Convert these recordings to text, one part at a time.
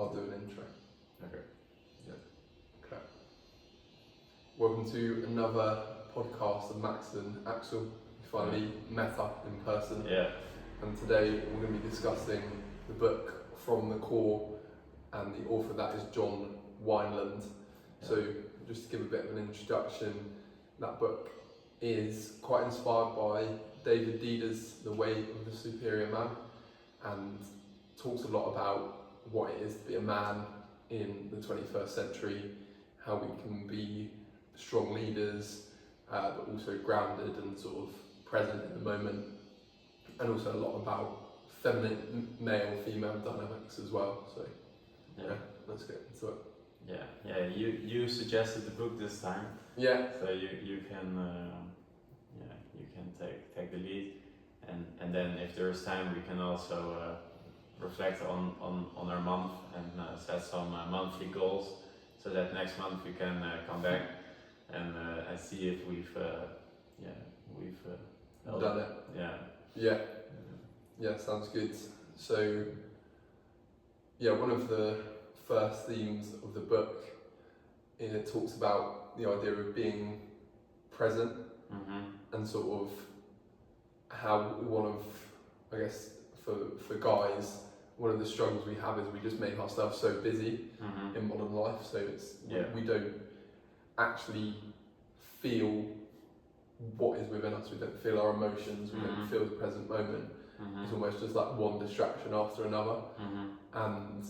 I'll do an intro. Okay. Okay. Welcome to another podcast of Max and Axel. We finally met up in person. Yeah. And today we're going to be discussing the book From the Core, and the author of that is John Wineland. Yeah. So just to give a bit of an introduction, that book is quite inspired by David Deida's The Way of the Superior Man, and talks a lot about what it is to be a man in the 21st century, how we can be strong leaders, but also grounded and sort of present in the moment, and also a lot about feminine, male-female dynamics as well. So yeah, let's get into it. Yeah. You suggested the book this time. Yeah. So you can take the lead, and then if there is time, we can also reflect on our month and set some monthly goals, so that next month we can come back and see if we've done it. Yeah, sounds good. So yeah, one of the first themes of the book, it talks about the idea of being present, and sort of how one of, I guess, for guys, one of the struggles we have is we just make ourselves so busy in modern life, so it's we don't actually feel what is within us. We don't feel our emotions, we don't feel the present moment. It's almost just like one distraction after another, and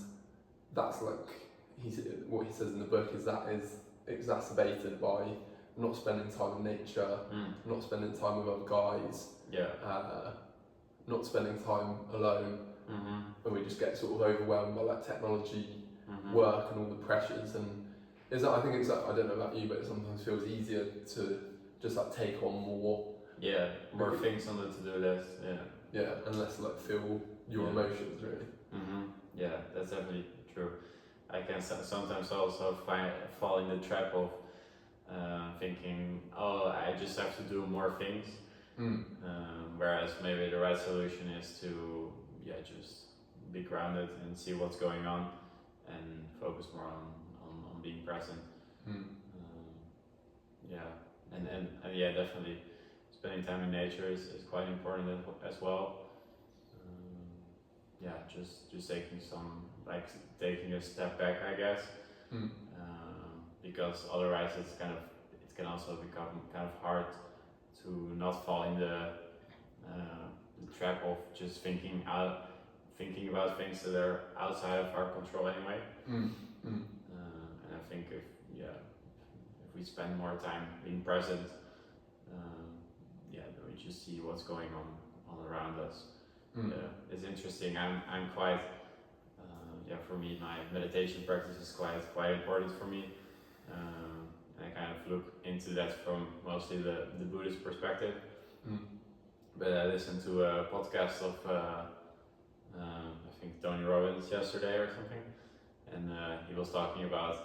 that's like what he says in the book is that is exacerbated by not spending time in nature, not spending time with other guys, not spending time alone, and we just get sort of overwhelmed by like technology, work, and all the pressures. And I think it's like, I don't know about you, but it sometimes feels easier to just like take on more things on the to-do list. And less like feel your emotions really. Yeah, that's definitely true. I can sometimes also fall in the trap of thinking, oh, I just have to do more things, whereas maybe the right solution is to just be grounded and see what's going on and focus more on being present. And definitely spending time in nature is quite important as well. Just taking a step back, I guess, because otherwise it can also become kind of hard to not fall in the trap of just thinking about things that are outside of our control anyway. And I think if we spend more time being present, then we just see what's going on around us. It's interesting. I'm quite for me, my meditation practice is quite important for me. And I kind of look into that from mostly the Buddhist perspective. But I listened to a podcast of I think Tony Robbins yesterday or something, and he was talking about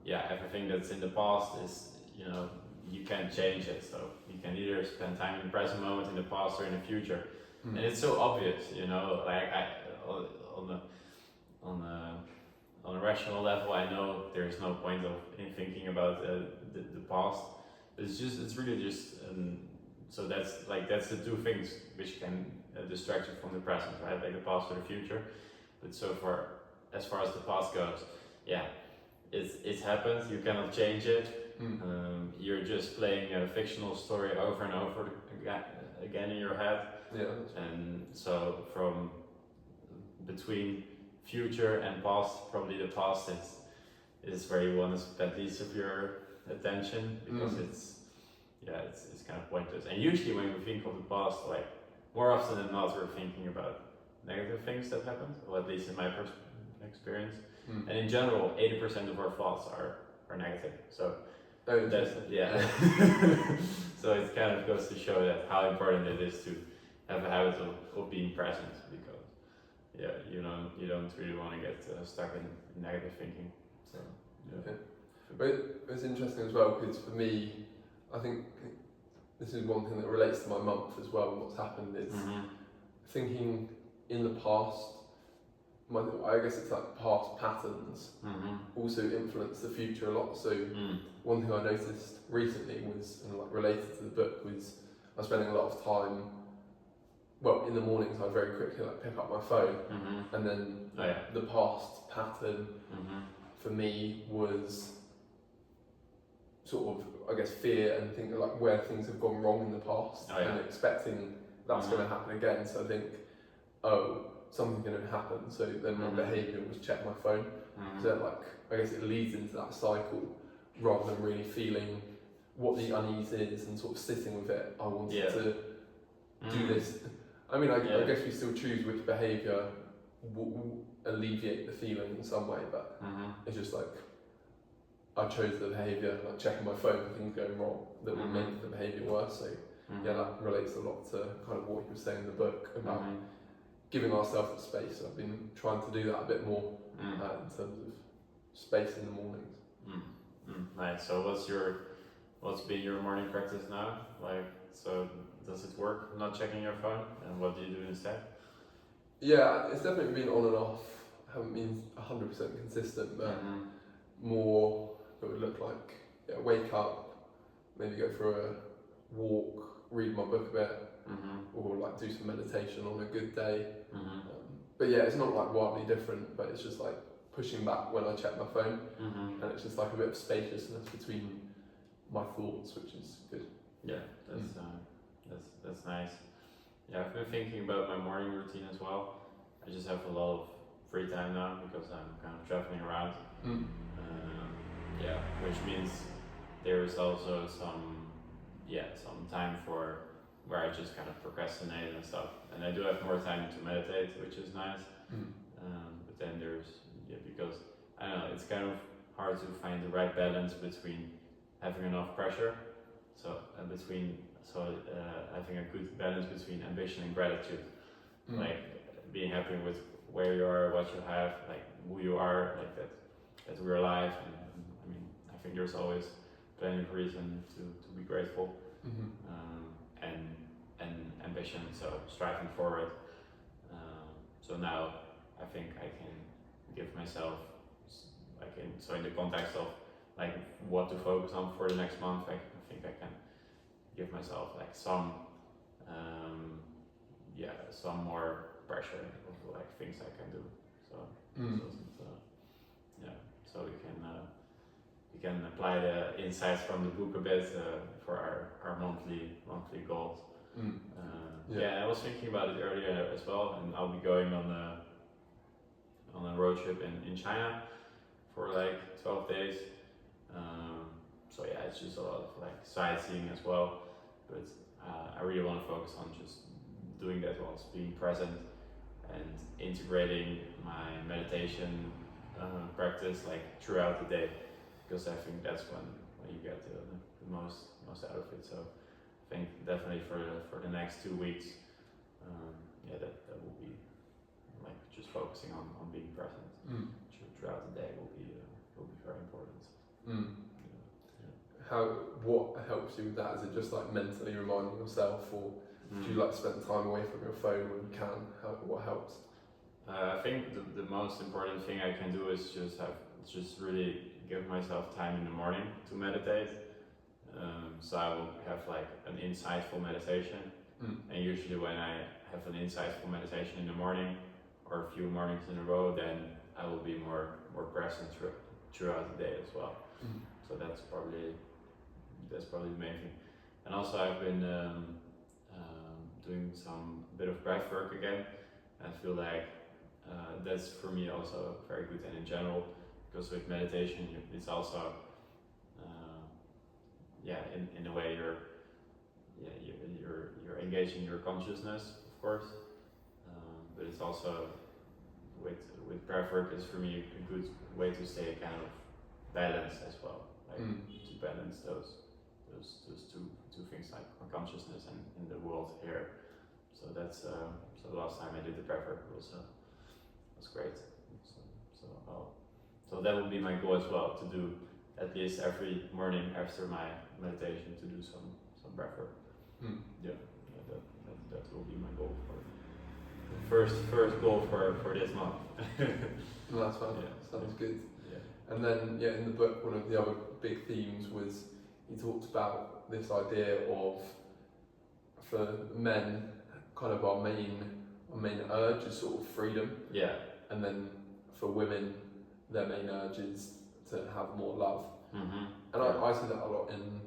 everything that's in the past is, you can't change it, so you can either spend time in the present moment, in the past, or in the future. And it's so obvious, like on a rational level, I know there's no point in thinking about the past. But it's really just so that's the two things which can distract you from the present, right? Like the past or the future. But as far as the past goes, it's happened. You cannot change it. You're just playing a fictional story over and over again in your head. And so from between future and past, probably the past is where you want to spend least of your attention, because it's kind of pointless. And usually when we think of the past, like more often than not, we're thinking about negative things that happened, or at least in my experience. And in general, 80% of our thoughts are negative. So that's so it kind of goes to show that how important it is to have a habit of being present, because you don't really want to get stuck in negative thinking. So But it's interesting as well, because for me, I think this is one thing that relates to my month as well, and what's happened is thinking in the past I guess it's like past patterns also influence the future a lot. So one thing I noticed recently was, and like related to the book, was I was spending a lot of time. Well, in the mornings, I very quickly like pick up my phone, and then the past pattern for me was sort of, I guess, fear and thinking like where things have gone wrong in the past and expecting that's going to happen again. So I think, oh, something's going to happen. So then my behaviour was check my phone. So like, I guess it leads into that cycle rather than really feeling what the unease is and sort of sitting with it. I wanted to do this. I mean, I guess we still choose which behaviour will alleviate the feeling in some way, but it's just like I chose the behaviour, like checking my phone for things going wrong, that would make the behaviour worse. So yeah, that relates a lot to kind of what you were saying in the book about giving ourselves the space. I've been trying to do that a bit more in terms of space in the mornings. Nice. So what's been your morning practice now? Like, so does it work not checking your phone, and what do you do instead? Yeah, it's definitely been on and off. I haven't been 100% consistent, but more it would look like wake up, maybe go for a walk, read my book a bit, or like do some meditation on a good day. But yeah, it's not like wildly different, but it's just like pushing back when I check my phone, and it's just like a bit of spaciousness between my thoughts, which is good. Yeah, that's nice. Yeah, I've been thinking about my morning routine as well. I just have a lot of free time now because I'm kind of traveling around. Which means there is also some time for where I just kind of procrastinate and stuff. And I do have more time to meditate, which is nice. But then there's because I don't know, it's kind of hard to find the right balance between having enough pressure, having a good balance between ambition and gratitude, like being happy with where you are, what you have, like who you are, like that we're alive, and I mean, I think there's always plenty of reason to be grateful, and ambition, so striving forward. So now I think I can give myself, so in the context of like what to focus on for the next month, I think I can give myself like some more pressure of like things I can do. So we can apply the insights from the book a bit for our monthly goals. I was thinking about it earlier as well, and I'll be going on a road trip in China for like 12 days. So yeah, it's just a lot of like sightseeing as well, but I really want to focus on just doing that whilst being present and integrating my meditation practice like throughout the day, because I think that's when you get the most out of it. So I think definitely for the next 2 weeks, that will be like just focusing on being present throughout the day will be very important. What helps you with that? Is it just like mentally reminding yourself, or do you like spend time away from your phone when you can? What helps? I think the most important thing I can do is just really give myself time in the morning to meditate. So I will have like an insightful meditation, and usually when I have an insightful meditation in the morning or a few mornings in a row, then I will be more present throughout the day as well. So that's probably the main thing. And also I've been doing some bit of breath work again. I feel like that's for me also very good, and in general, because with meditation it's also in a way you're engaging your consciousness, of course, but it's also with breath work is for me a good way to stay kind of balanced as well, like to balance those two things, like consciousness and in the world here. So that's so the last time I did the breath work was great. So that would be my goal as well, to do at least every morning after my meditation to do some breath work. That will be my goal for first goal for this month. No, that's fine. Yeah. Sounds good. Yeah. And then, yeah, in the book, one of the other big themes was he talked about this idea of, for men, kind of our main urge is sort of freedom, Yeah. and then for women, their main urge is to have more love. Mm-hmm. And I see that a lot in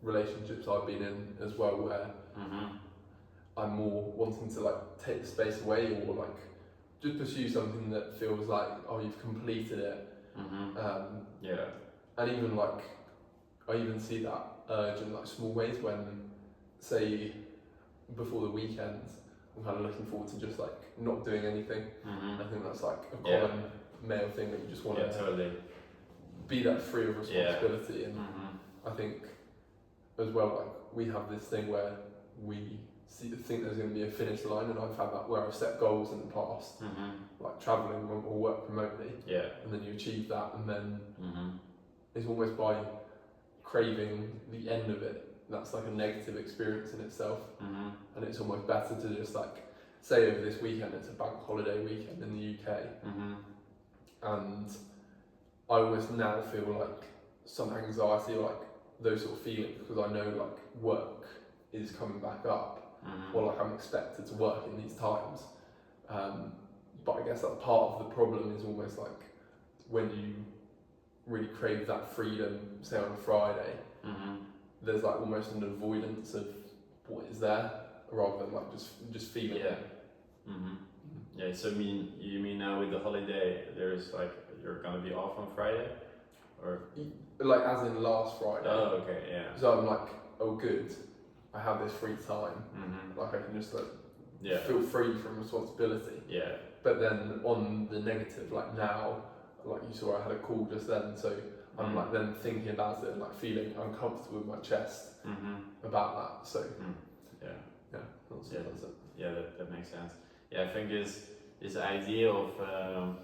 relationships I've been in as well, where Mm-hmm. I'm more wanting to like take the space away, or like just pursue something that feels like, oh, you've completed it. Mm-hmm. Yeah. And even like, I even see that urge in like small ways when, say, before the weekend, I'm kind of looking forward to just like not doing anything. Mm-hmm. I think that's like a common male thing, that you just want to totally be that free of responsibility. And Mm-hmm. I think as well, like we have this thing where we think there's going to be a finish line, and I've had that where I've set goals in the past, Mm-hmm. like travelling or work remotely, Yeah. and then you achieve that, and then Mm-hmm. it's almost by craving the end of it, that's like a negative experience in itself. Mm-hmm. And it's almost better to just like, say over this weekend, it's a bank holiday weekend in the UK, Mm-hmm. and I almost now feel like some anxiety or like those sort of feelings, because I know like work is coming back up, Mm-hmm. or like I'm expected to work in these times. But I guess that part of the problem is almost like when you really crave that freedom, say on a Friday, Mm-hmm. there's like almost an avoidance of what is there, rather than like just feeling Yeah. it. Mm-hmm. Yeah. So you mean now with the holiday, there's like you're gonna be off on Friday, or? Like as in last Friday. Oh, okay. Yeah. So I'm like, oh good, I have this free time. Mm-hmm. Like I can just like Yeah. feel free from responsibility. Yeah. But then on the negative, like now, like you saw, I had a call just then, so I'm like then thinking about it and like feeling uncomfortable with my chest Mm-hmm. about that. So Yeah. that's Yeah. it. Yeah, that makes sense. Yeah, I think this idea of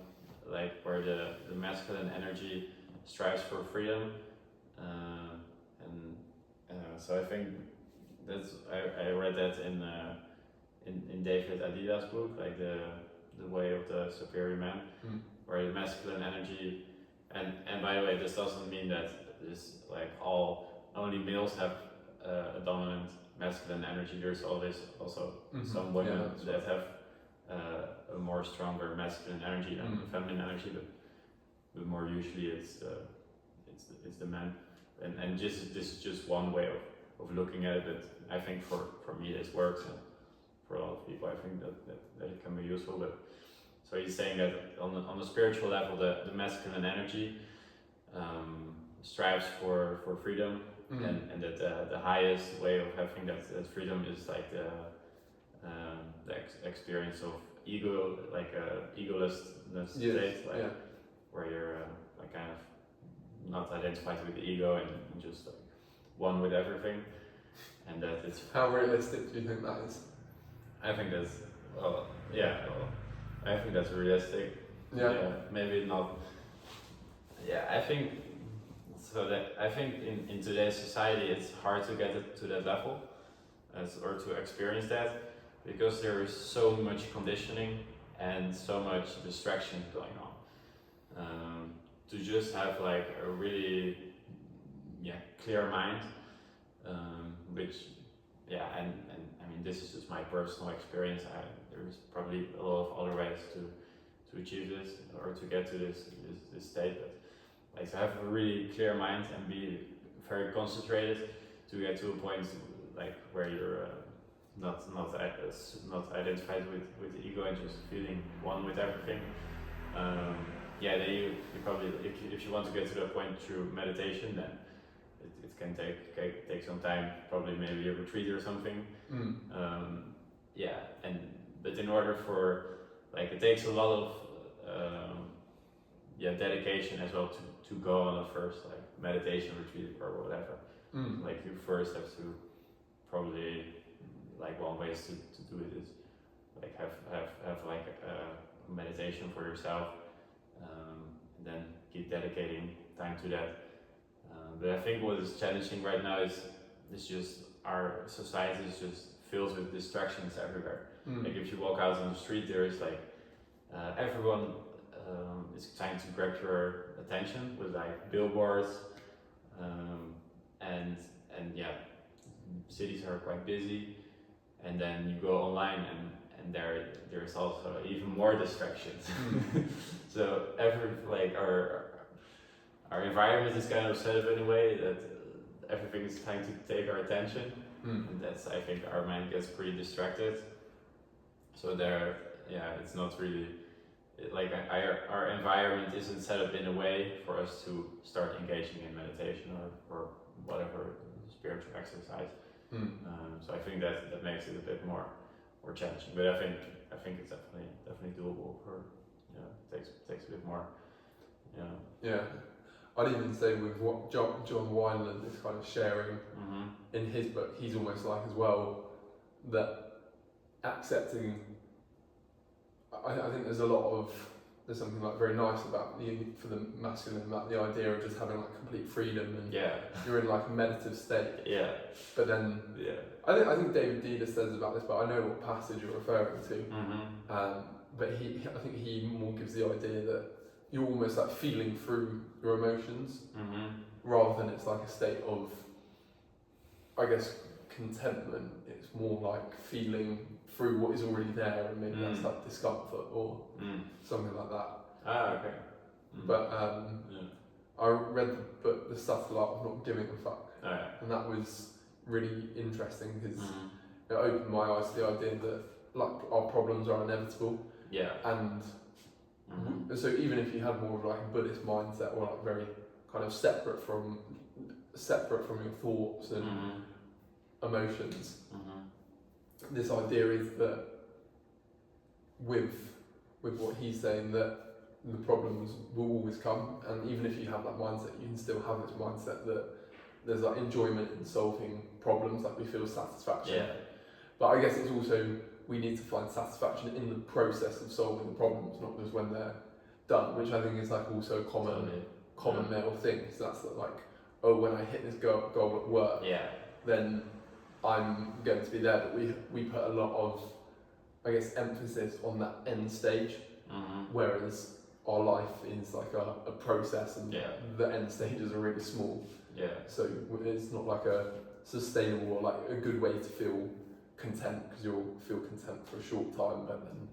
like where the masculine energy strives for freedom, and so I think that's I read that in David Adidas' book, like the way of the superior man, where the masculine energy, and by the way, this doesn't mean that this like only males have a dominant masculine energy. There's always also some women that have a more stronger masculine energy than feminine energy, but more usually it's the men, and this is just one way of looking at it. But I think for me this works, and for a lot of people I think that it can be useful. But so he's saying that on the spiritual level, the masculine energy strives for freedom. And that the highest way of having that freedom is like the experience of ego, like egolessness state, like where you're like kind of not identified with the ego and just like one with everything, and that it's. How realistic do you think that is? I think that's I think that's realistic. Yeah, maybe not. Yeah, I think. So that I think in today's society it's hard to get it to that level, or to experience that, because there is so much conditioning and so much distraction going on. To just have like a really clear mind, which and I mean this is just my personal experience. There's probably a lot of other ways to achieve this or to get to this state, but like to have a really clear mind and be very concentrated to get to a point like where you're not identified with the ego and just feeling one with everything. Then you probably if you want to get to that point through meditation, then it can take some time, probably maybe a retreat or something. But in order for like it takes a lot of dedication as well to go on a first like meditation retreat or whatever. Like you first have to probably like one way to do it is like have like a meditation for yourself, and then keep dedicating time to that. But I think what is challenging right now is just our society is just filled with distractions everywhere. Like if you walk out on the street, there is like everyone is trying to grab your attention with like billboards, and yeah, cities are quite busy, and then you go online and there's also even more distractions. So our environment is kind of set up in a way that everything is trying to take our attention, and that's, I think, our mind gets pretty distracted. So it's not really like our environment isn't set up in a way for us to start engaging in meditation or whatever spiritual exercise. So I think that makes it a bit more challenging, but I think it's definitely doable. For takes a bit more. Yeah, I'd even say with what John Wineland is kind of sharing in his book, he's almost like as well that accepting. I think there's something like very nice about for the masculine, about the idea of just having like complete freedom and you're in like a meditative state. Yeah. But then I think David Dealer says about this, but I know what passage you're referring to. But I think he more gives the idea that you're almost like feeling through your emotions, rather than it's like a state of, I guess, contentment. It's more like feeling through what is already there, and maybe that's like discomfort or something like that. Okay. But I read the book The Subtle Art of Not Giving a Fuck, and that was really interesting because it opened my eyes to the idea that like our problems are inevitable. Yeah. And so even if you had more of like a Buddhist mindset, or like very kind of separate from your thoughts and emotions, this idea is that with what he's saying, that the problems will always come, and even if you have that mindset, you can still have this mindset that there's like enjoyment in solving problems, like we feel satisfaction. Yeah. But I guess it's also, we need to find satisfaction in the process of solving the problems, not just when they're done, which I think is like also a common male thing. So that's like, oh, when I hit this goal at work, then I'm going to be there. But we put a lot of, I guess, emphasis on that end stage, whereas our life is like a process, and the end stages are really small. Yeah. So it's not like a sustainable or like a good way to feel content, because you'll feel content for a short time, but then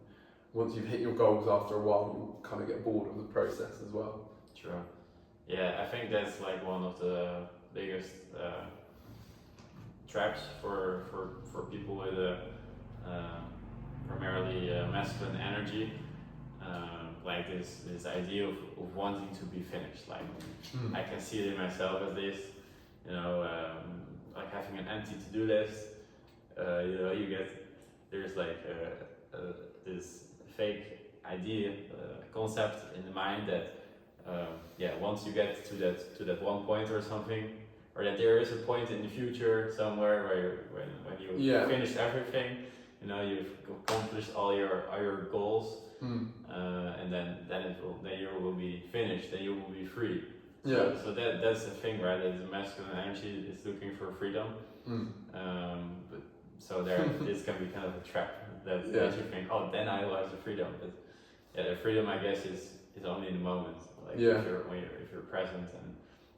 once you've hit your goals, after a while you'll kind of get bored of the process as well. Sure. Yeah, I think that's like one of the biggest traps for people with a primarily masculine energy, like this idea of wanting to be finished. Like I can see it in myself as this, like having an empty to-do list. There's like this fake idea, concept in the mind that once you get to that one point or something, or that there is a point in the future somewhere where when you finish everything, you've accomplished all your goals, and then you will be finished, then you will be free. So that's the thing, right? That the masculine energy is looking for freedom. So this can be kind of a trap that you think, oh, then I will have the freedom. But the freedom, I guess, is only in the moment. Like if you're present, and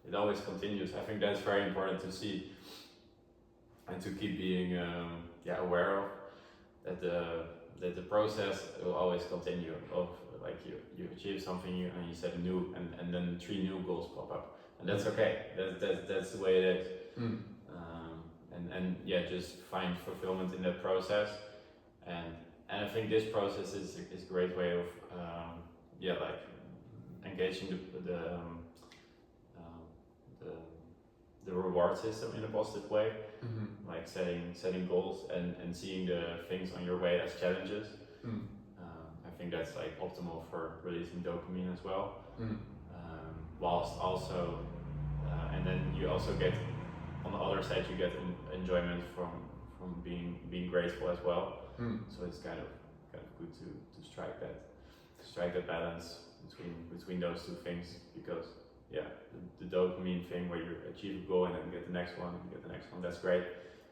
it always continues. I think that's very important to see and to keep being aware of, that the process will always continue. Of like you achieve something and you set a new, and then 3 new goals pop up, and that's okay. That's the way it is. And just find fulfillment in that process, and I think this process is a great way of like engaging the reward system in a positive way, like setting goals and seeing the things on your way as challenges. I think that's like optimal for releasing dopamine as well, whilst also and then you also get, on the other side, you get enjoyment from being grateful as well. So it's kind of good to strike that balance between those two things, because the dopamine thing where you achieve a goal and then get the next one, that's great.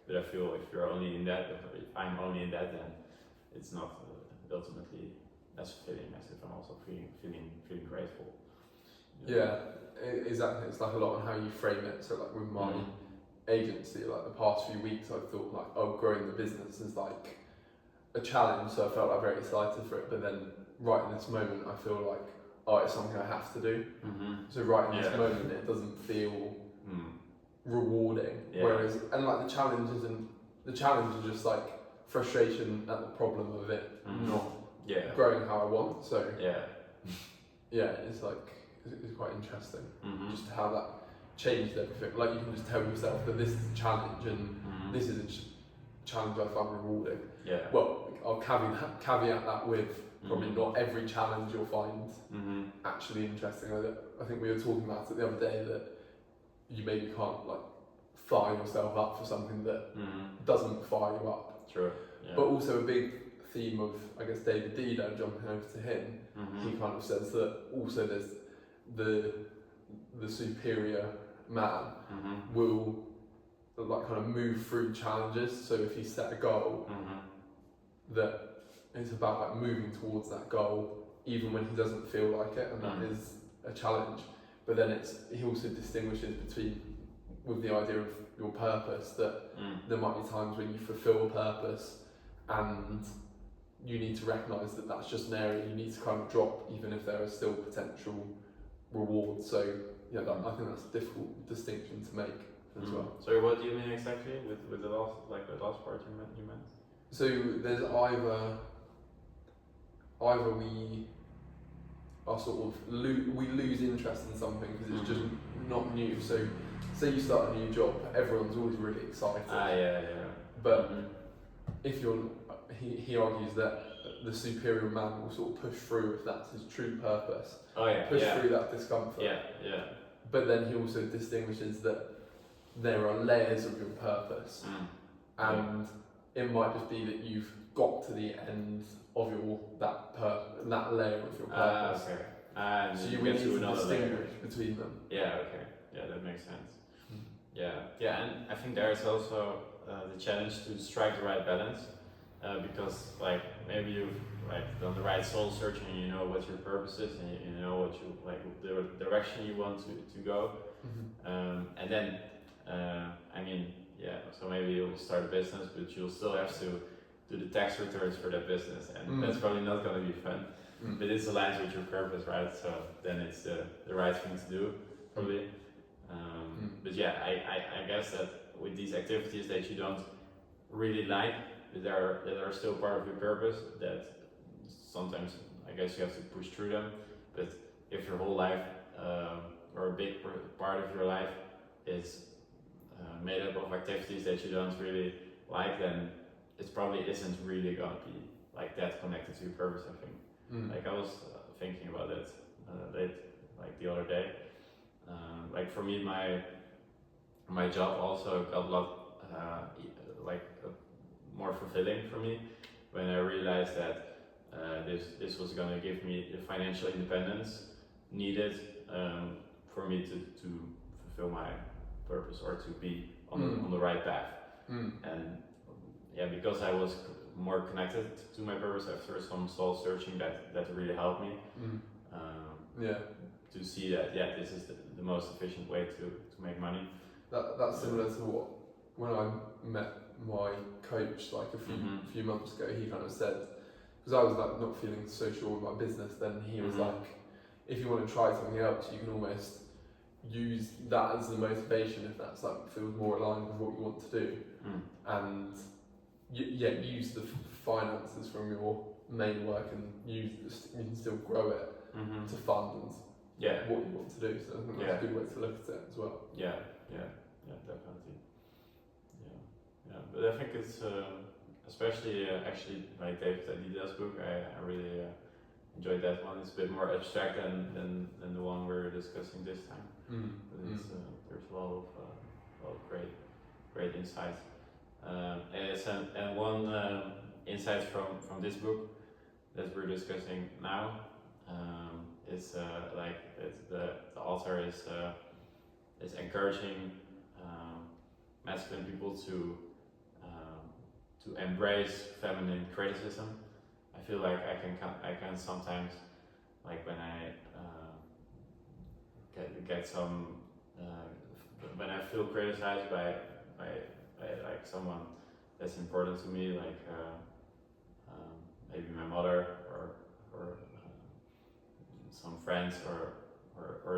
But I feel if you're only in that, if I'm only in that, then it's not ultimately as fulfilling as if I'm also feeling grateful. Yeah, exactly. It's like a lot on how you frame it. So like with my agency, like the past few weeks, I've thought like, oh, growing the business is like a challenge. So I felt like very excited for it. But then right in this moment, I feel like, oh, it's something I have to do. So right in this moment, it doesn't feel rewarding. Yeah. Whereas, and like the challenge is just like frustration at the problem of it not growing how I want. So it's like, it's quite interesting just how that changed everything. Like you can just tell yourself that this is a challenge and this is a challenge I find rewarding. Yeah. Well, I'll caveat that with probably not every challenge you'll find actually interesting. I think we were talking about it the other day that you maybe can't like fire yourself up for something that doesn't fire you up. True. Yeah. But also a big theme of, I guess, David Dido, jumping over to him, he kind of says that also there's the superior man will like kind of move through challenges. So if he set a goal, that it's about like moving towards that goal even when he doesn't feel like it, and that is a challenge. But then he also distinguishes between, with the idea of your purpose, that there might be times when you fulfill a purpose and you need to recognise that that's just an area you need to kind of drop, even if there are still potential rewards. So yeah, I think that's a difficult distinction to make as well. So what do you mean exactly with the last part you meant? So there's either we are sort of we lose interest in something because it's just not new. So say you start a new job, everyone's always really excited. But if he argues that the superior man will sort of push through if that's his true purpose. Push through that discomfort. But then he also distinguishes that there are layers of your purpose, and it might just be that you've got to the end of that layer of your purpose. So you need to distinguish between them. That makes sense. And I think there is also the challenge to strike the right balance, because like maybe you've like done the right soul searching and you know what your purpose is and you know what you like, the direction you want to go, and then so maybe you'll start a business, but you'll still have to do the tax returns for that business, and that's probably not going to be fun. But it's aligned with your purpose, right? So then it's the right thing to do, probably. But I guess that with these activities that you don't really like, that are still part of your purpose, that sometimes I guess you have to push through them. But if your whole life or a big part of your life is made up of activities that you don't really like, then it probably isn't really gonna be like that connected to your purpose, I think. Like I was thinking about that the other day. Like for me, my job also got a lot more fulfilling for me when I realized that this was gonna give me the financial independence needed for me to fulfill my purpose or to be on the right path. And because I was more connected to my purpose after some soul searching, that really helped me to see that this is the most efficient way to make money. That's similar to what, when I met my coach like a few months ago, he kind of said, because I was like not feeling so sure with my business, then he was like, if you want to try something else, you can almost use that as the motivation if that's like feels more aligned with what you want to do, and use the finances from your main work and you can still grow it to fund what you want to do. So I think that's a good way to look at it as well. Definitely. But I think it's especially actually like David Adidas book. I really enjoyed that one. It's a bit more abstract than the one we're discussing this time. But it's, there's a lot of great insights. And one insight from this book that we're discussing now is the author is encouraging masculine people to embrace feminine criticism. I feel like I can sometimes, like when I get some when I feel criticized by like someone that's important to me, like maybe my mother or some friends or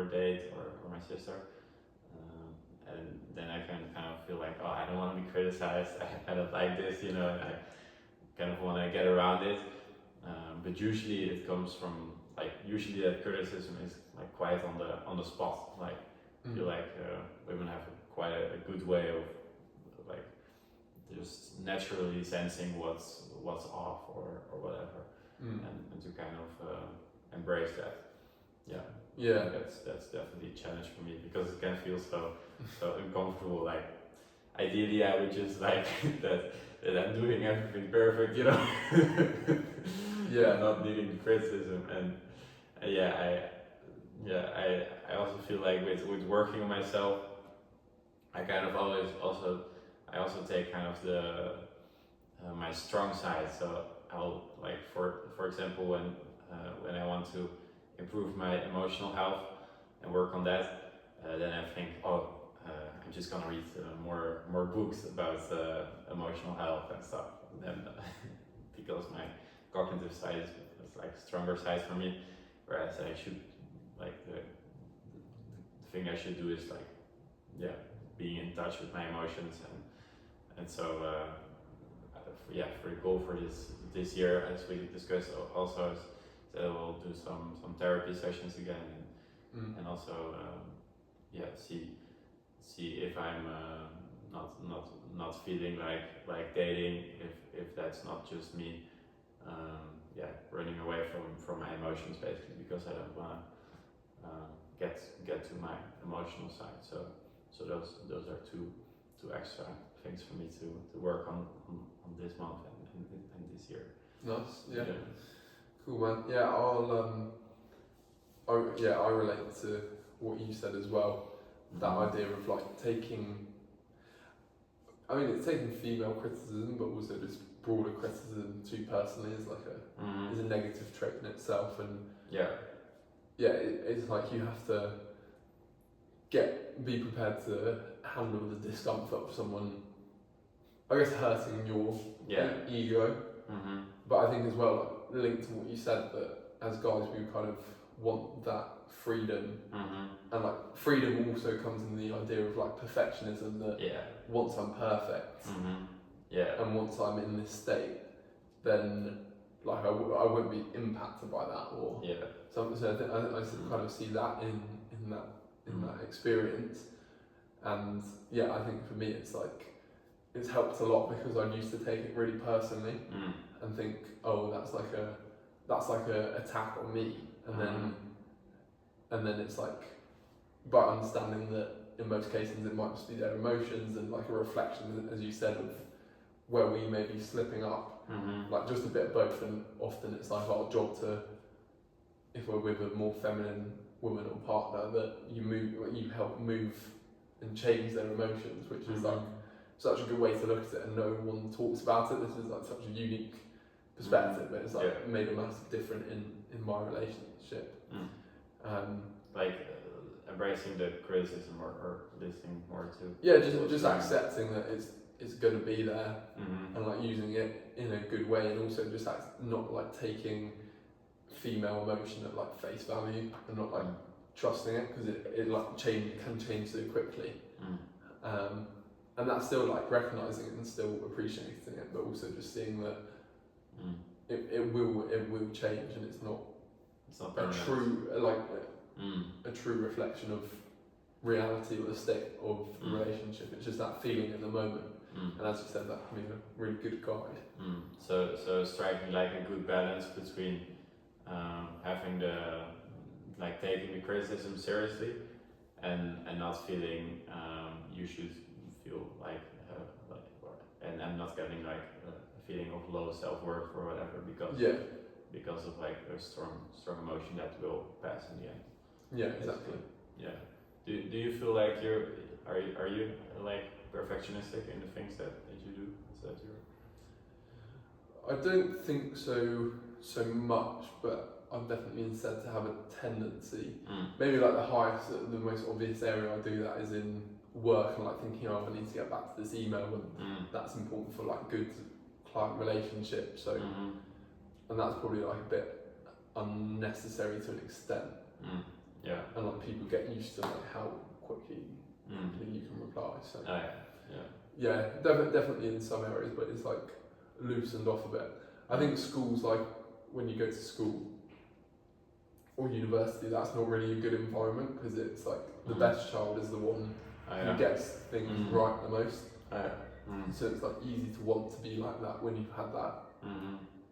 a date or my sister, and then I can kind of feel like, oh, I don't want to be criticized. I don't like this, and I kind of want to get around it. But usually it comes from usually that criticism is like quite on the spot. Like I feel like women have quite a good way of like just naturally sensing what's off or whatever, and to kind of embrace that. Yeah, that's definitely a challenge for me because it can feel so uncomfortable. Like ideally I would just like that I'm doing everything perfect, Yeah. not needing the criticism. And I also feel like with working on myself, I kind of always also take kind of the my strong side. So I'll like for example when I want to improve my emotional health and work on that, then I think, I'm just gonna read more books about emotional health and stuff. And then because my cognitive side is like stronger side for me, whereas I should like the thing I should do is like being in touch with my emotions and so for the goal for this year, as we discussed also, is that we'll do some therapy sessions again and also see if I'm not feeling like dating, if that's not just me running away from my emotions basically, because I don't want to get to my emotional side. So those are two extra things for me to work on this month and this year. Nice. Yeah. Cool, man. Yeah, I relate to what you said as well. That idea of like taking female criticism, but also just broader criticism too personally is like is a negative trait in itself, and it's like you have to be prepared to handle the discomfort of someone, I guess, hurting your ego. But I think as well, like, linked to what you said, that as guys we kind of want that freedom, and like freedom also comes in the idea of like perfectionism, that once I'm perfect and once I'm in this state, then like I won't be impacted by that, or so I think I kind of see that in that experience. And I think for me it's helped a lot, because I used to take it really personally and think, oh, that's like a attack on me, and then it's like, by understanding that in most cases it might just be their emotions and like a reflection, as you said, of where we may be slipping up, like just a bit of both. And often it's like our job to, if we're with a more feminine woman or partner, that you help move and change their emotions, which is like such a good way to look at it, and no one talks about it. This is like such a unique perspective, but it's like made a massive difference in my relationship. Embracing the criticism or listening more to just accepting that it's going to be there, and like using it in a good way, and also just not like taking female emotion at like face value, and not like trusting it, because it like can change so quickly. And that's still like recognizing it and still appreciating it, but also just seeing that it will change, and it's not a true a true reflection of reality or the state of the relationship. It's just that feeling in the moment, and as you said, that can be a really good guide. So striking like a good balance between having taking the criticism seriously, and not feeling you should feel and I'm not getting like a feeling of low self-worth or whatever, because of like a strong emotion that will pass in the end. Yeah, exactly. Yeah. Do you feel like are you like perfectionistic in the things that you do? Is that your I don't think so much, but I've definitely been said to have a tendency. Maybe like the most obvious area I do that is in work and like thinking, oh, I need to get back to this email, and that's important for like good client relationships. So, and that's probably like a bit unnecessary to an extent. Yeah. And like people get used to like how quickly you can reply. So. Yeah, definitely in some areas, but it's like loosened off a bit. I think schools, like when you go to school or university, that's not really a good environment because it's like the best child is the one who gets things right the most. So it's like easy to want to be like that when you've had that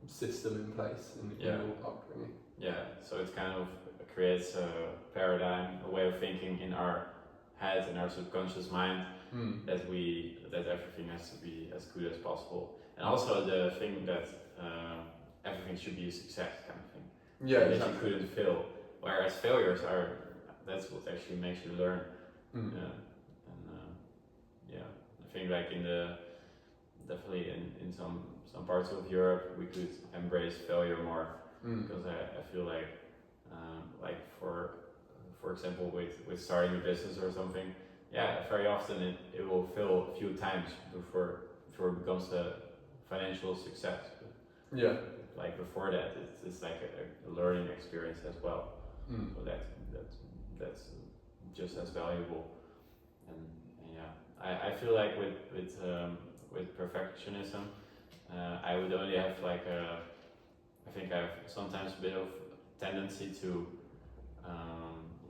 system in place in your upbringing. Yeah, so it kind of creates a paradigm, a way of thinking in our head, in our subconscious mind, that everything has to be as good as possible, and also the thing that everything should be a success kind of thing. Yeah, that exactly. you couldn't fail, whereas failures that's what actually makes you learn. I think like definitely in some parts of Europe we could embrace failure more, because I feel like for example with starting a business or something, very often it will fail a few times before it becomes a financial success. But like before that, it's like a learning experience as well. So that's just as valuable. And I feel like with perfectionism, I would only have I think I have sometimes a bit of tendency to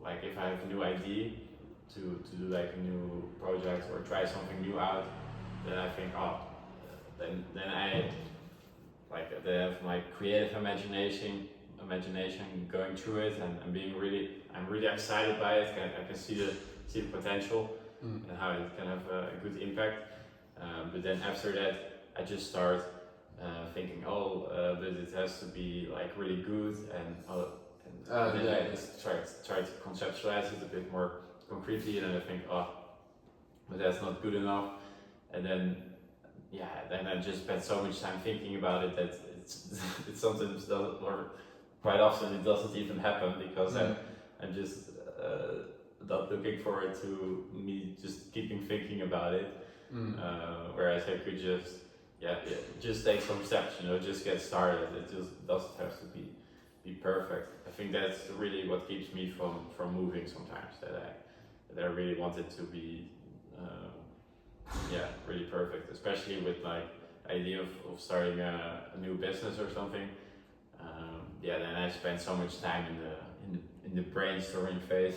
like if I have a new idea to do like a new project or try something new out, then I think then I like they have my creative imagination going through it, and I'm really excited by it. I can see the potential and how it can have a good impact. But then after that, I just start thinking, but it has to be like really good, and then I just try to conceptualize it a bit more concretely, and then I think, but that's not good enough, and then I just spend so much time thinking about it that it sometimes doesn't, or quite often it doesn't even happen, because I'm just not looking forward to me just keeping thinking about it. Whereas I could just take some steps, just get started. It just doesn't have to be perfect. I think that's really what keeps me from moving sometimes, that I really want it to be really perfect, especially with like idea of starting a new business or something. Then I spend so much time in the brainstorming phase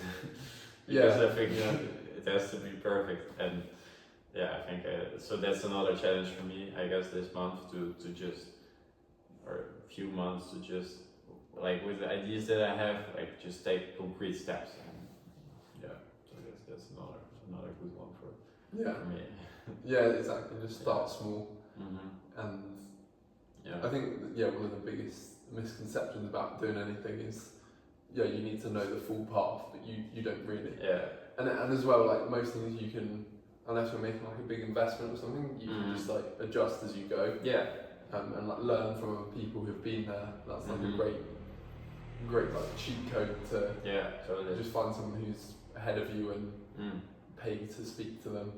because I think it has to be perfect. And I think so that's another challenge for me, I guess, this month to just, or a few months, to just like with the ideas that I have, like just take concrete steps. And so that's another good one for me. Yeah, exactly. Just start small, and I think one of the biggest misconceptions about doing anything is you need to know the full path, but you don't really. And as well, like most things you can, unless you're making like a big investment or something, you can just like adjust as you go. And like learn from other people who've been there. That's like a great like cheat code to just find someone who's ahead of you and pay to speak to them.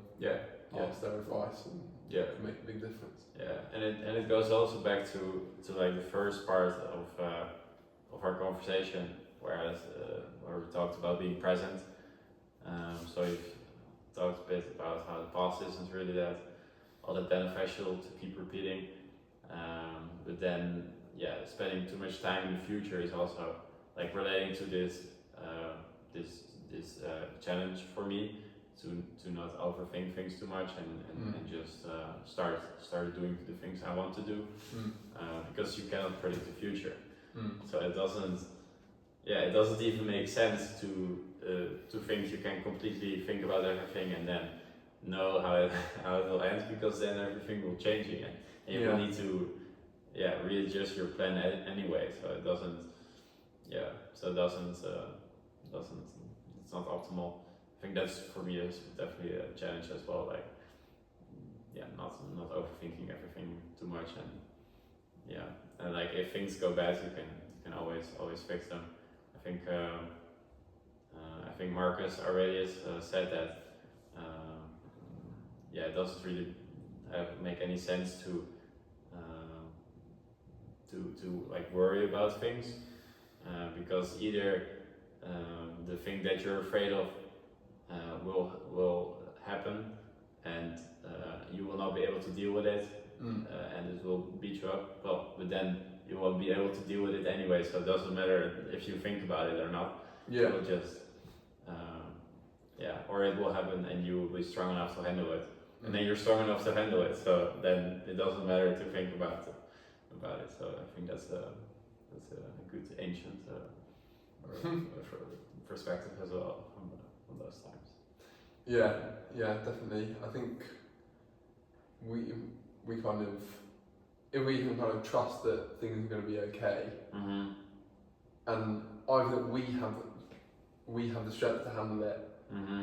Ask their advice and can make a big difference. And it goes also back to like the first part of our conversation, where we talked about being present. So you've talked a bit about how the past isn't really all that beneficial to keep repeating, but then spending too much time in the future is also like relating to this challenge for me to not overthink things too much and just start doing the things I want to do, because you cannot predict the future. So it doesn't even make sense to think you can completely think about everything and then know how it will end, because then everything will change again and you will need to readjust your plan anyway. So it doesn't it's not optimal. I think that's, for me, is definitely a challenge as well. Like, not overthinking everything too much, and yeah, and like if things go bad, you can always fix them. I think Marcus Aurelius said that it doesn't really make any sense to like worry about things because either the thing that you're afraid of will happen and you will not be able to deal with it and it will beat you up. Well, but then you won't be able to deal with it anyway, so it doesn't matter if you think about it or not. Yeah. It will just or it will happen and you will be strong enough to handle it. And then you're strong enough to handle it, so then it doesn't matter to think about it. So I think that's a good ancient perspective as well from those times. Yeah, definitely. I think we kind of, if we can kind of trust that things are going to be okay, and either we have the strength to handle it,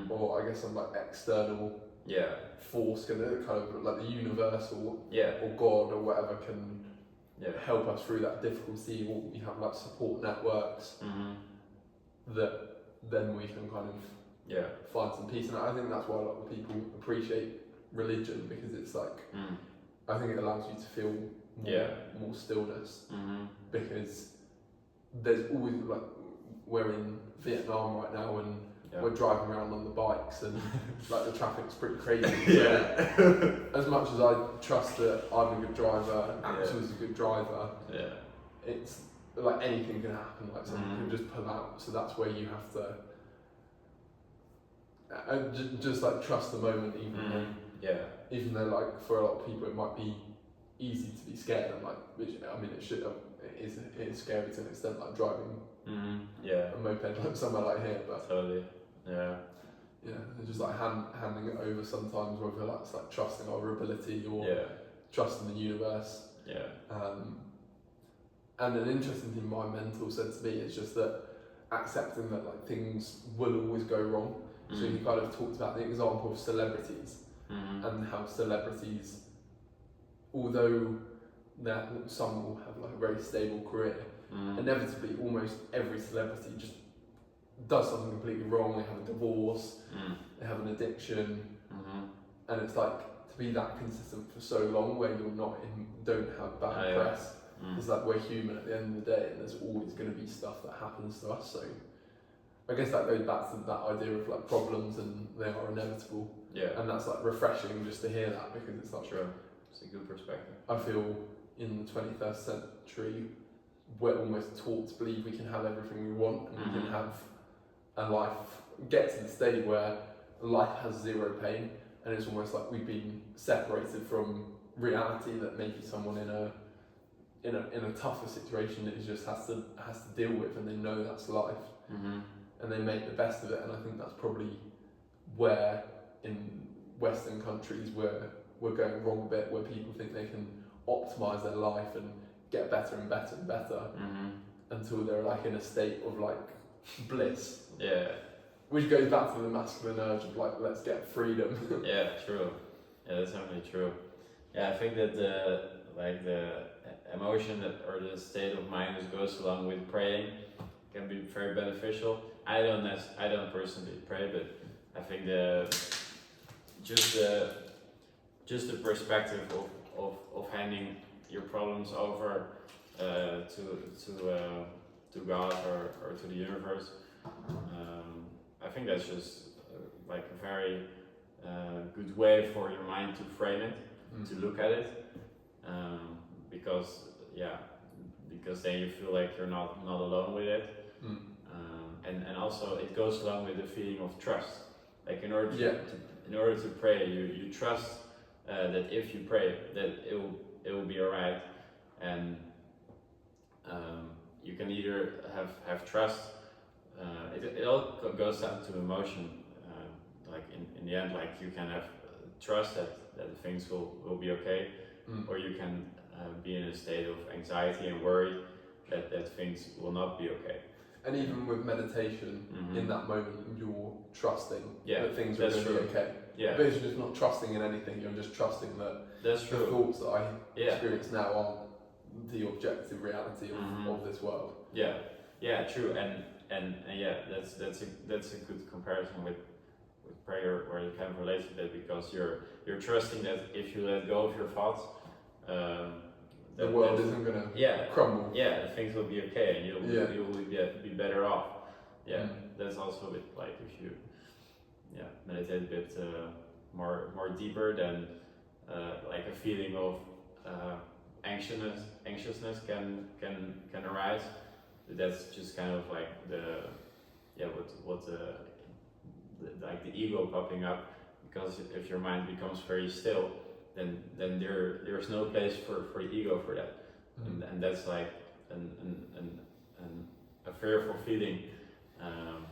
or I guess some like external force can kind of like the universe or God or whatever can help us through that difficulty, or we have like support networks that then we can kind of find some peace. And I think that's why a lot of people appreciate religion, because it's like I think it allows you to feel more stillness, because there's always like, we're in Vietnam right now and we're driving around on the bikes and like the traffic's pretty crazy. So as much as I trust that I'm a good driver, Axel is a good driver, it's like anything can happen, like someone can just pull out. So that's where you have to just like trust the moment, even though like for a lot of people it might be easy to be scared, and like, which I mean it is scary to an extent, like driving a moped like somewhere like here, but totally. and just like handing it over sometimes, whether that's like trusting our ability or trusting the universe. And an interesting thing my mentor said to me is just that accepting that like things will always go wrong. So he kind of talked about the example of celebrities and how celebrities, although that some will have like a very stable career, inevitably almost every celebrity just does something completely wrong. They have a divorce, they have an addiction, and it's like to be that consistent for so long where you're not don't have bad press. It's like we're human at the end of the day, and there's always going to be stuff that happens to us. So I guess that goes back to that idea of like problems, and they are inevitable. And that's like refreshing just to hear that, because it's like it's a good perspective. I feel in the 21st century we're almost taught to believe we can have everything we want, and we can have a life, get to the stage where life has zero pain, and it's almost like we've been separated from reality, that maybe someone in a tougher situation that he just has to deal with, and they know that's life, and they make the best of it. And I think that's probably where in Western countries we're going wrong a bit, where people think they can optimize their life and get better and better and better until they're like in a state of like bliss. Which goes back to the masculine urge of like, let's get freedom. True. That's definitely true. I think that the emotion or the state of mind that goes along with praying can be very beneficial. I don't personally pray, but I think just the perspective of handing your problems over to God or to the universe. I think that's just like a very good way for your mind to frame it, to look at it, because then you feel like you're not alone with it, and also it goes along with the feeling of trust. Like in order to pray, you trust that if you pray, that it will be alright, and you can either have trust. It all goes down to emotion. Like in the end, like you can have trust that things will be okay, or you can be in a state of anxiety and worry that things will not be okay. And even with meditation, in that moment, you're trusting that things are going to be okay. But you're just not trusting in anything, you're just trusting that the thoughts that I experience now aren't the objective reality of this world. Yeah, true, and yeah, that's a good comparison with prayer, where you can relate to that, because you're trusting that if you let go of your thoughts, the world isn't gonna crumble. Yeah, things will be okay, and you'll be better off. Yeah, that's also with, like, if you meditate a bit more deeper, than like a feeling of anxiousness can arise. That's just kind of like like the ego popping up, because if your mind becomes very still, then there's no place for the ego for that, and that's like a fearful feeling,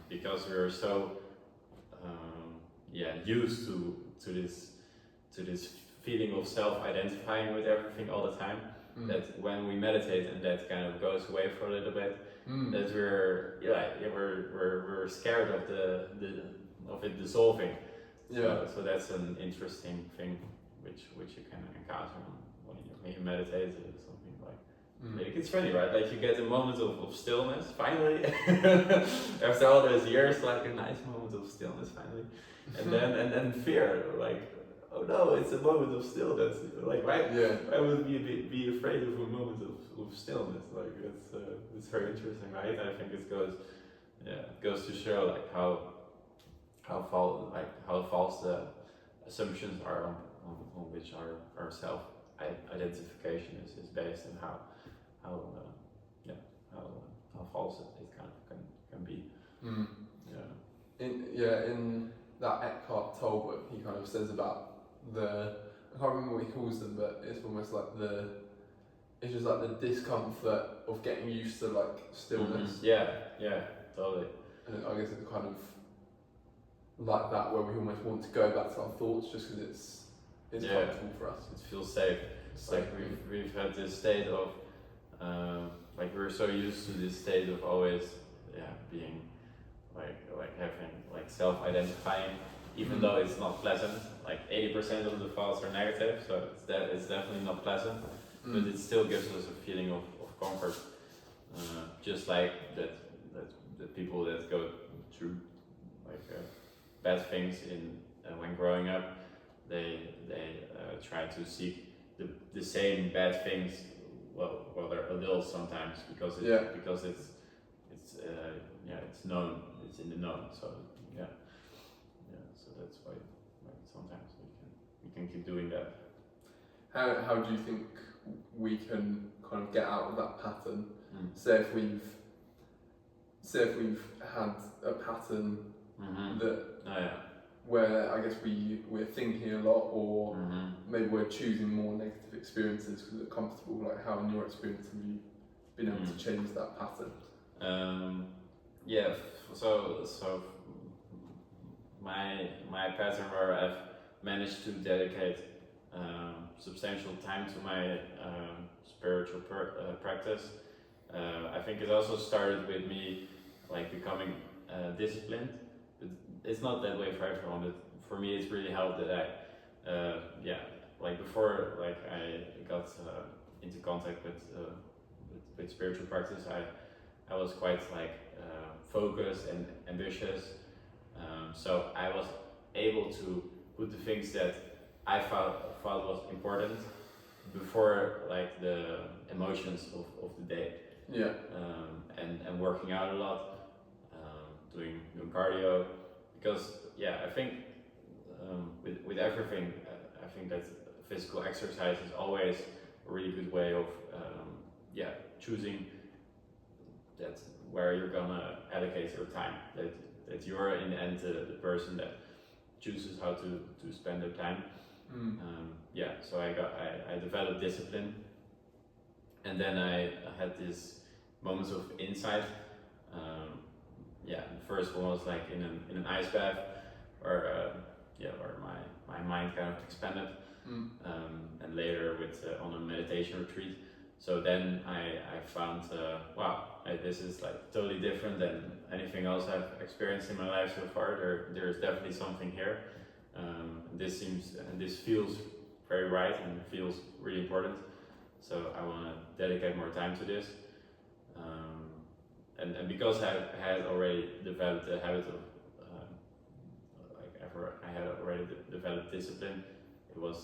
because we're so used to this feeling of self-identifying with everything all the time, that when we meditate and that kind of goes away for a little bit, that we're scared of it dissolving. So that's an interesting thing which you can encounter when you meditate, or something like. It's funny, right? Like, you get a moment of stillness finally after all those years, like a nice moment of stillness finally, and then fear, like, oh no, it's a moment of stillness. Like, why would we be afraid of a moment of stillness? Like, it's very interesting, right? I think it goes to show, like, how false the assumptions are on which our self identification is based, and how false it kind of can be. In that Eckhart Tolle book, he kind of says about I can't remember what he calls them, but it's almost like it's just like the discomfort of getting used to, like, stillness. Yeah, totally. And I guess it's kind of like that, where we almost want to go back to our thoughts just because it's comfortable for us. It feels safe. Like, we've had this state of like, we're so used to this state of always being like having, like, self-identifying, even though it's not pleasant. Like, 80% of the thoughts are negative, so it's definitely not pleasant, but it still gives us a feeling of comfort. Just like that people that go through, like, bad things when growing up, they try to seek the same bad things while they're adults sometimes, because it's known, it's in the known. So so that's why, like, sometimes we can keep doing that. How do you think we can kind of get out of that pattern? Say if we've had a pattern where I guess we're thinking a lot, or maybe we're choosing more negative experiences because they're comfortable. Like, how, in your experience, have you been able to change that pattern? So my pattern, where I've managed to dedicate substantial time to my spiritual practice, I think it also started with me, like, becoming disciplined. But it's not that way for everyone, but for me it's really helped that I like, before, like, I got into contact with spiritual practice, I was quite, like, focused and ambitious, so I was able to put the things that I thought was important before, like, the emotions of the day. And working out a lot, doing cardio, because I think with everything, I think that physical exercise is always a really good way of choosing that where you're gonna allocate your time, that you're in the end the person that chooses how to spend their time. So I developed discipline, and then I had these moments of insight. The first one was, like, in an ice bath, where my mind kind of expanded, and later on a meditation retreat. So then I found, this is, like, totally different than anything else I've experienced in my life so far. There's definitely something here. This feels very right and feels really important. so I want to dedicate more time to this. And because I had already developed a habit of I had already developed discipline, it was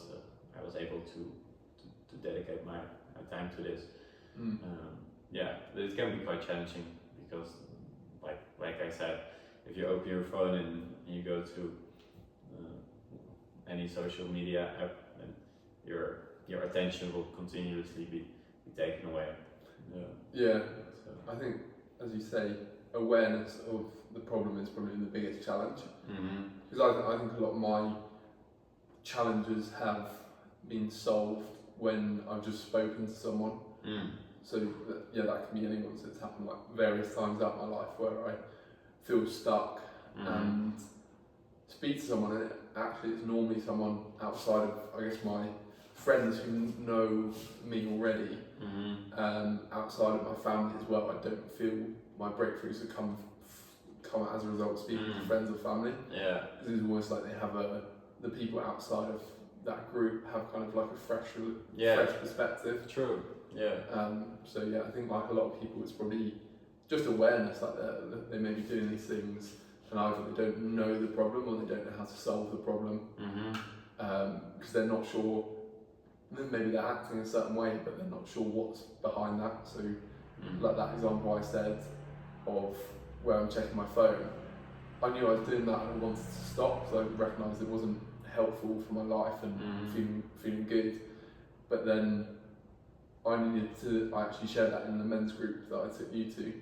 I was able to dedicate my time to this. Yeah, it can be quite challenging because, like I said, if you open your phone and you go to any social media app, then your attention will continuously be taken away. Yeah. So. I think, as you say, awareness of the problem is probably the biggest challenge. Because I think a lot of my challenges have been solved when I've just spoken to someone. So that can be anyone. So it's happened like various times throughout my life where I feel stuck and speak to someone, and actually it's normally someone outside of, I guess, my friends who know me already, outside of my family as well. I don't feel my breakthroughs have come as a result of speaking to friends or family. Yeah. It's almost like they have the people outside of that group have kind of like a fresh perspective. True. Yeah. So yeah, I think like a lot of people, it's probably just awareness, like they may be doing these things and either they don't know the problem or they don't know how to solve the problem, because they're not sure. Maybe they're acting a certain way, but they're not sure what's behind that. So like that example I said of where I'm checking my phone, I knew I was doing that and I wanted to stop because I recognised it wasn't helpful for my life and feeling good. But then I actually shared that in the men's group that I took you to,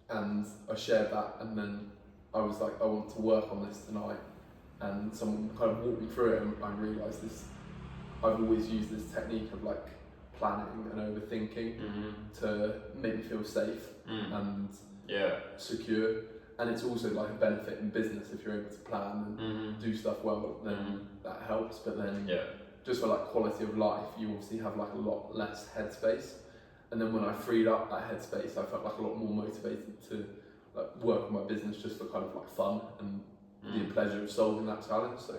and I shared that, and then I was like, I want to work on this tonight, and someone kind of walked me through it, and I realised this. I've always used this technique of like planning and overthinking to make me feel safe and secure, and it's also like a benefit in business if you're able to plan and do stuff well, then that helps. But then just for like quality of life, you obviously have like a lot less headspace. And then when I freed up that headspace, I felt like a lot more motivated to like work on my business just for kind of like fun and the pleasure of solving that challenge. So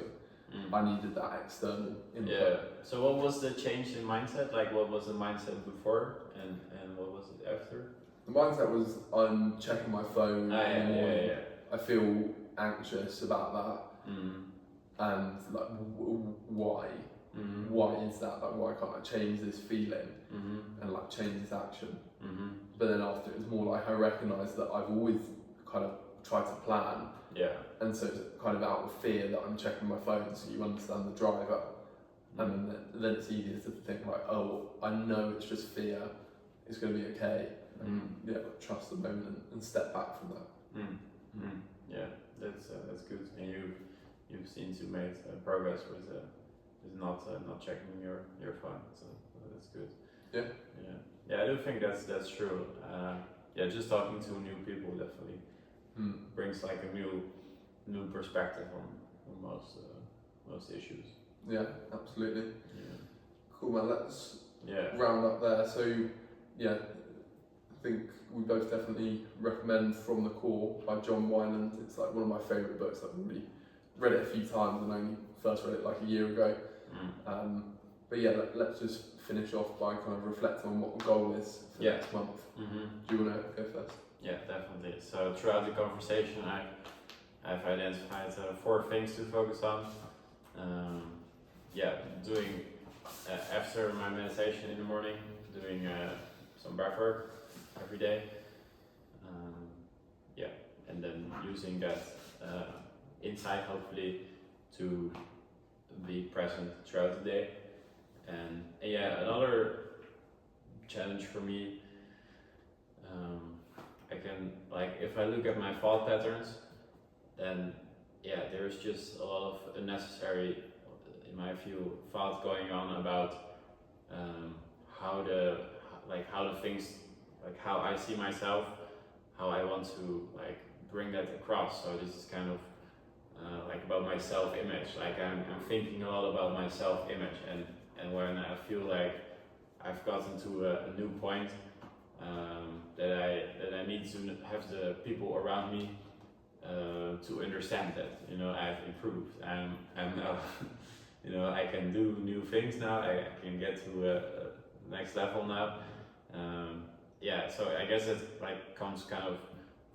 I needed that external input. Yeah. So what was the change in mindset? Like what was the mindset before and what was it after? The mindset was I'm checking my phone in the morning. I feel anxious about that. And like why? Why is that? Like why can't I change this feeling and like change this action? But then after it was more like I recognised that I've always kind of tried to plan. And so it's kind of out of fear that I'm checking my phone, so you understand the driver. And then it's easier to think like, oh, I know it's just fear, it's going to be okay. And like, trust the moment and step back from that. Yeah, that's good. And you've seen to make progress with not checking your phone, so that's good. Yeah, I do think that's true. Just talking to new people definitely brings like a new perspective on most issues. Yeah, absolutely. Cool, man. Let's round up there. So I think we both definitely recommend From the Core by John Wineland. It's like one of my favourite books. I've already read it a few times and only first read it like a year ago. But let's just finish off by kind of reflecting on what the goal is for next month. Do you want to go first? Yeah, definitely. So throughout the conversation, I've identified 4 things to focus on. Doing after my meditation in the morning, doing some breath work every day. And then using that insight hopefully to be present throughout the day. And another challenge for me, I can, like, if I look at my thought patterns, then there's just a lot of unnecessary, in my view, thoughts going on about how the things, like how I see myself, how I want to like bring that across. So this is kind of like about my self-image. Like I'm thinking a lot about my self-image, and when I feel like I've gotten to a new point, that I need to have the people around me to understand that, I've improved. I'm I can do new things now. I can get to a next level now. So I guess it like comes kind of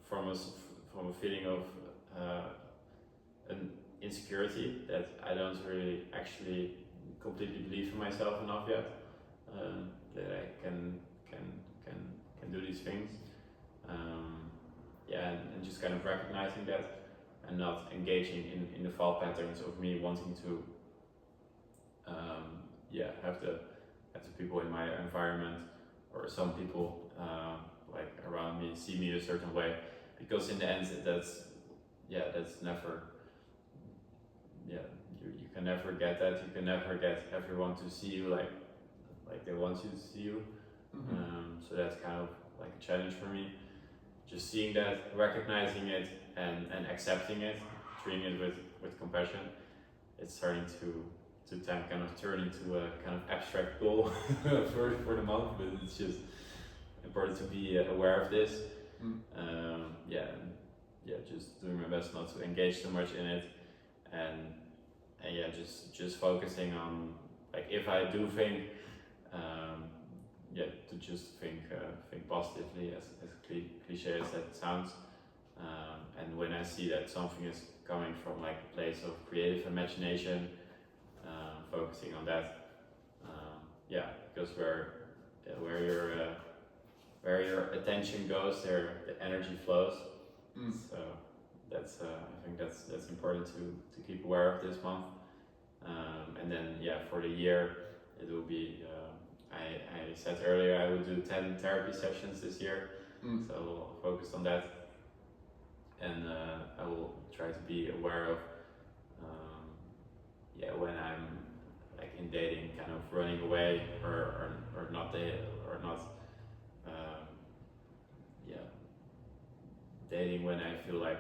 from a feeling of an insecurity that I don't really actually completely believe in myself enough yet. That I can do these things. And just kind of recognizing that and not engaging in the thought patterns of me wanting to have the people in my environment or some people like around me see me a certain way, because in the end that's never you can never get that. You can never get everyone to see you like they want you to see you. So that's kind of like a challenge for me, just seeing that, recognizing it and accepting it, treating it with compassion. It's starting to kind of turn into a kind of abstract goal for the month, but it's just important to be aware of this. Just doing my best not to engage too much in it, and just focusing on, like, if I do think, to just think positively, as cliche as that sounds, and when I see that something is coming from like a place of creative imagination, focusing on that, because where your attention goes, there the energy flows. So that's I think that's important to keep aware of this month. And then for the year it will be I said earlier I would do 10 therapy sessions this year, so I'll focus on that, and I will try to be aware of when I'm like in dating, kind of running away or not dating when I feel like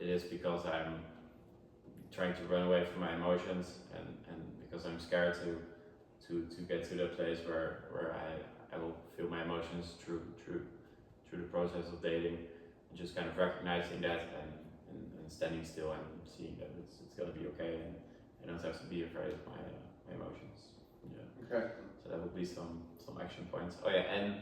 it is because I'm trying to run away from my emotions, and because I'm scared to get to that place where I will feel my emotions through the process of dating, and just kind of recognizing that and standing still and seeing that it's gonna be okay, and I don't have to be afraid of my emotions. Okay. So that would be some action points. Oh yeah, and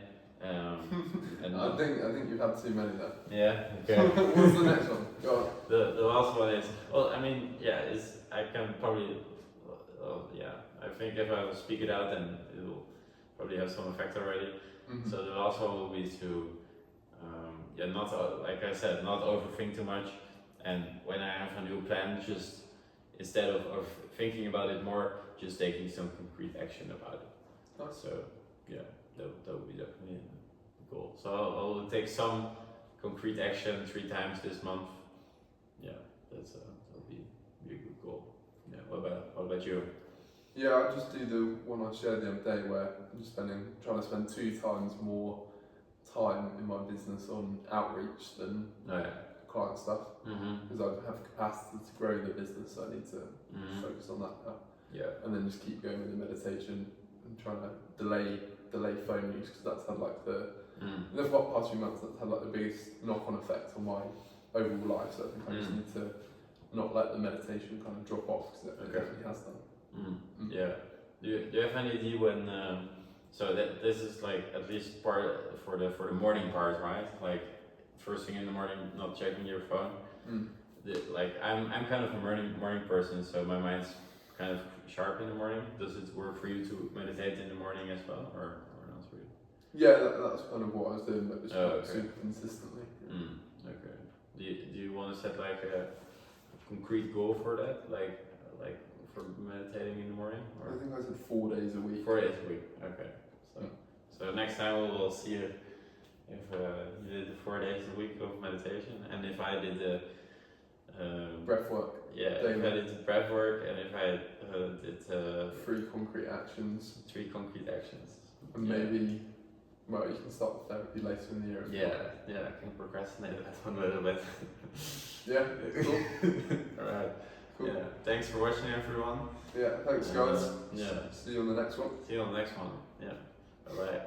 I think you've had too many there. Yeah. Okay. What's the next one? Go on. The last one is, well, I mean, I can probably, I think if I speak it out, then it will probably have some effect already. So the last one will be to, not, like I said, not overthink too much. And when I have a new plan, just instead of thinking about it more, just taking some concrete action about it. Nice. So that would be definitely a goal. So I'll take some concrete action 3 times this month. That'll be a good goal. What about you? I just do the one I shared the other day, where I'm trying to spend 2 times more time in my business on outreach than client stuff, because I have capacity to grow the business, so I need to focus on that now. And then just keep going with the meditation and trying to delay phone use, because that's had like the past few months, that's had like the biggest knock-on effect on my overall life. So I think I just need to not let the meditation kind of drop off, because it definitely has done. Do you have any idea when? So that this is like at least part for the morning part, right? Like first thing in the morning, not checking your phone. I'm kind of a morning person, so my mind's kind of sharp in the morning. Does it work for you to meditate in the morning as well, or not really? That's kind of what I was doing, but just super consistently. Okay. Do you want to set like a concrete goal for that, like for meditating in the morning? Or? I think I said 4 days a week. 4 days a week. Okay. So next time we'll see if you did 4 days a week of meditation, and if I did the breath work. If I did the breath work, and if I did 3 concrete actions. 3 concrete actions. And maybe, you can start the therapy later in the year. I can procrastinate that one a little bit. Cool. Alright. Cool. Thanks for watching, everyone. Thanks guys. Yeah. See you on the next one. See you on the next one. Bye bye.